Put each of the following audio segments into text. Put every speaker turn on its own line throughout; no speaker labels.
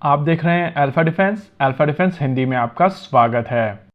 आप देख रहे हैं अल्फा डिफेंस हिंदी में आपका स्वागत है।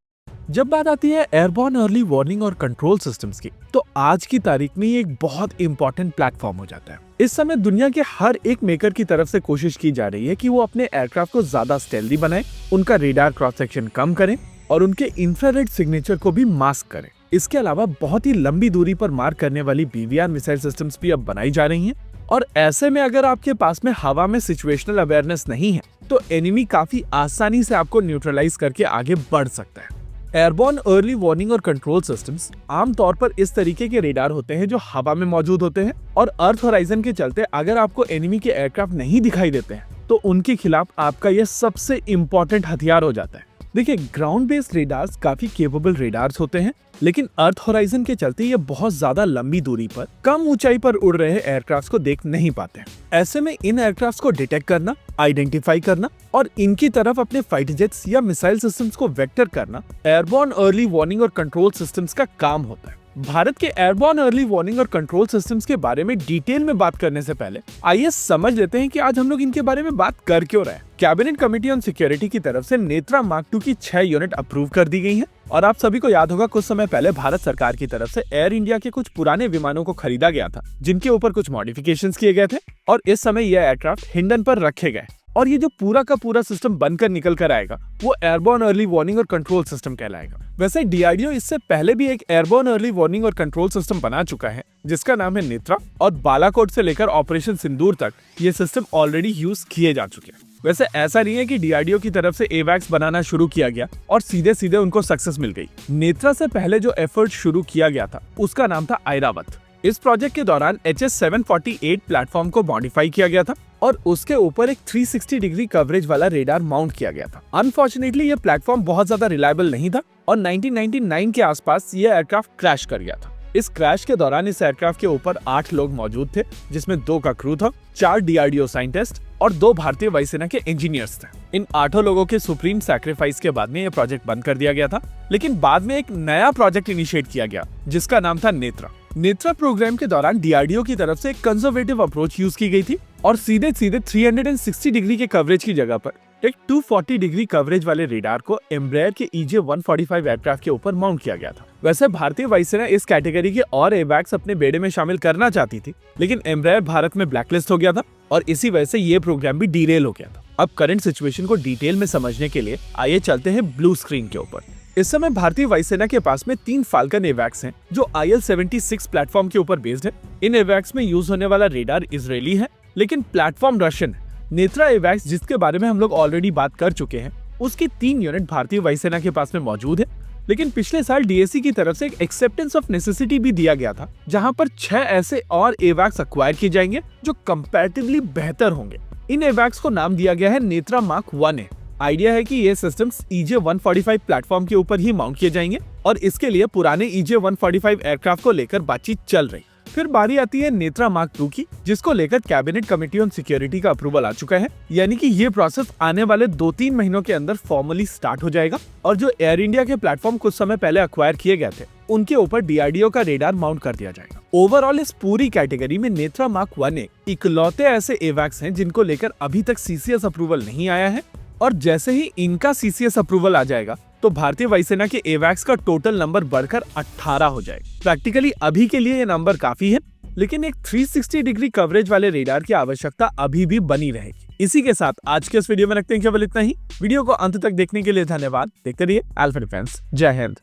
जब बात आती है एयरबॉर्न अर्ली वार्निंग और कंट्रोल सिस्टम्स की, तो आज की तारीख में ये एक बहुत इंपॉर्टेंट प्लेटफॉर्म हो जाता है। इस समय दुनिया के हर एक मेकर की तरफ से कोशिश की जा रही है कि वो अपने एयरक्राफ्ट को ज्यादा स्टेल्दी बनाए, उनका रेडार क्रॉस सेक्शन कम करें और उनके इंफ्रारेड सिग्नेचर को भी मास्क करें। इसके अलावा बहुत ही लंबी दूरी पर मार करने वाली BVR मिसाइल सिस्टम्स भी अब बनाई जा रही हैं। और ऐसे में अगर आपके पास में हवा में सिचुएशनल अवेयरनेस नहीं है, तो एनिमी काफी आसानी से आपको न्यूट्रलाइज करके आगे बढ़ सकता है। एयरबॉर्न अर्ली वार्निंग और कंट्रोल सिस्टम्स आमतौर पर इस तरीके के रेडार होते हैं जो हवा में मौजूद होते हैं और अर्थ होराइजन के चलते अगर आपको एनिमी के एयरक्राफ्ट नहीं दिखाई देते हैं, तो उनके खिलाफ आपका यह सबसे इंपॉर्टेंट हथियार हो जाता है। देखिए, ग्राउंड बेस्ड रेडार्स काफी केपेबल रेडार्स होते हैं, लेकिन अर्थ होराइजन के चलते ये बहुत ज्यादा लंबी दूरी पर कम ऊंचाई पर उड़ रहे एयरक्राफ्ट को देख नहीं पाते हैं। ऐसे में इन एयरक्राफ्ट को डिटेक्ट करना, आइडेंटिफाई करना और इनकी तरफ अपने फाइटर जेट्स या मिसाइल सिस्टम्स को वेक्टर करना एयरबॉर्न अर्ली वार्निंग और कंट्रोल सिस्टम्स का काम होता है। भारत के एयरबॉर्न अर्ली वार्निंग और कंट्रोल सिस्टम्स के बारे में डिटेल में बात करने से पहले आइए समझ लेते हैं कि आज हम लोग इनके बारे में बात कर क्यों रहे हैं। कैबिनेट कमेटी ऑन सिक्योरिटी की तरफ से नेत्रा मार्क 2 की 6 यूनिट अप्रूव कर दी गई है। और आप सभी को याद होगा, कुछ समय पहले भारत सरकार की तरफ से एयर इंडिया के कुछ पुराने विमानों को खरीदा गया था, जिनके ऊपर कुछ मॉडिफिकेशंस किए गए थे और इस समय यह एयरक्राफ्ट हिंडन पर रखे गए। और ये जो पूरा का पूरा सिस्टम बनकर निकल कर आएगा, वो एयरबॉर्न अर्ली वार्निंग और कंट्रोल सिस्टम कहलाएगा। वैसे DRDO इससे पहले भी एक एयरबॉर्न अर्ली वार्निंग और कंट्रोल सिस्टम बना चुका है, जिसका नाम है नेत्रा, और बालाकोट से लेकर ऑपरेशन सिंदूर तक ये सिस्टम ऑलरेडी यूज किए जा चुके हैं। वैसे ऐसा नहीं है कि DRDO की तरफ से AWACS बनाना शुरू किया गया और सीधे सीधे उनको सक्सेस मिल गई। नेत्रा से पहले जो एफर्ट शुरू किया गया था, उसका नाम था ऐरावत। इस प्रोजेक्ट के दौरान HS-748 प्लेटफॉर्म को मॉडिफाई किया गया था और उसके ऊपर एक 360 डिग्री कवरेज वाला रेडार माउंट किया गया था। अनफॉर्चुनेटली ये प्लेटफॉर्म बहुत ज्यादा रिलायबल नहीं था और 1999 के आसपास ये एयरक्राफ्ट क्रैश कर गया था। इस क्रैश के दौरान इस एयरक्राफ्ट के ऊपर 8 लोग मौजूद थे, जिसमें 2 का क्रू था, 4 DRDO साइंटिस्ट और 2 भारतीय वायुसेना के इंजीनियर्स थे। इन 8 लोगों के सुप्रीम सैक्रिफाइस के बाद में यह प्रोजेक्ट बंद कर दिया गया था, लेकिन बाद में एक नया प्रोजेक्ट इनिशिएट किया गया, जिसका नाम था नेत्रा। नेत्रा प्रोग्राम के दौरान DRDO की तरफ से एक कंजर्वेटिव अप्रोच यूज की गई थी और सीधे सीधे 360 डिग्री के कवरेज की जगह पर एक 240 डिग्री कवरेज वाले रेडार को एम्ब्रायर के EJ-145 एयरक्राफ्ट के ऊपर माउंट किया गया था। वैसे भारतीय वायुसेना इस कैटेगरी के और AWACS अपने बेड़े में शामिल करना चाहती थी, लेकिन एम्ब्रायर भारत में ब्लैकलिस्ट हो गया था और इसी वजह से ये प्रोग्राम भी डीरेल हो गया था। अब करंट सिचुएशन को डिटेल में समझने के लिए आइए चलते हैं ब्लू स्क्रीन के ऊपर। इस समय भारतीय वायुसेना के पास में 3 फाल्कन AWACS हैं, जो IL-76 प्लेटफॉर्म के ऊपर बेस्ड है। इन AWACS में यूज होने वाला रेडार इजरायली है, लेकिन प्लेटफॉर्म रशियन है। नेत्रा AWACS, जिसके बारे में हम लोग ऑलरेडी बात कर चुके हैं, उसकी 3 यूनिट भारतीय वायुसेना के पास में मौजूद है। लेकिन पिछले साल DAC की तरफ से एक एक्सेप्टेंस ऑफ नेसेसिटी भी दिया गया था, जहां पर 6 ऐसे और AWACS अक्वायर किए जाएंगे जो कंपैरेटिवली बेहतर होंगे। इन AWACS को नाम दिया गया है नेत्रा मार्क 1A। आइडिया है कि ये सिस्टम्स EJ-145 प्लेटफॉर्म के ऊपर ही माउंट किए जाएंगे और इसके लिए पुराने EJ-145 एयरक्राफ्ट को लेकर बातचीत चल रही। फिर बारी आती है नेत्रा मार्क 2 की, जिसको लेकर कैबिनेट कमेटी ऑन सिक्योरिटी का अप्रूवल आ चुका है, यानी कि ये प्रोसेस आने वाले 2-3 महीनों के अंदर फॉर्मली स्टार्ट हो जाएगा और जो एयर इंडिया के प्लेटफॉर्म कुछ समय पहले अक्वायर किए गए थे, उनके ऊपर DRDO का रेडार माउंट कर दिया जाएगा। ओवरऑल इस पूरी कैटेगरी में नेत्रा मार्क 1A इकलौते ऐसे AWACS हैं जिनको लेकर अभी तक CCS अप्रूवल नहीं आया है, और जैसे ही इनका CCS अप्रूवल आ जाएगा, तो भारतीय वायुसेना के AWACS का टोटल नंबर बढ़कर 18 हो जाएगा। प्रैक्टिकली अभी के लिए ये नंबर काफी है, लेकिन एक 360 डिग्री कवरेज वाले रेडार की आवश्यकता अभी भी बनी रहेगी। इसी के साथ आज के इस वीडियो में रखते हैं केवल इतना ही। वीडियो को अंत तक देखने के लिए धन्यवाद। देखते रहिए अल्फा डिफेंस। जय हिंद।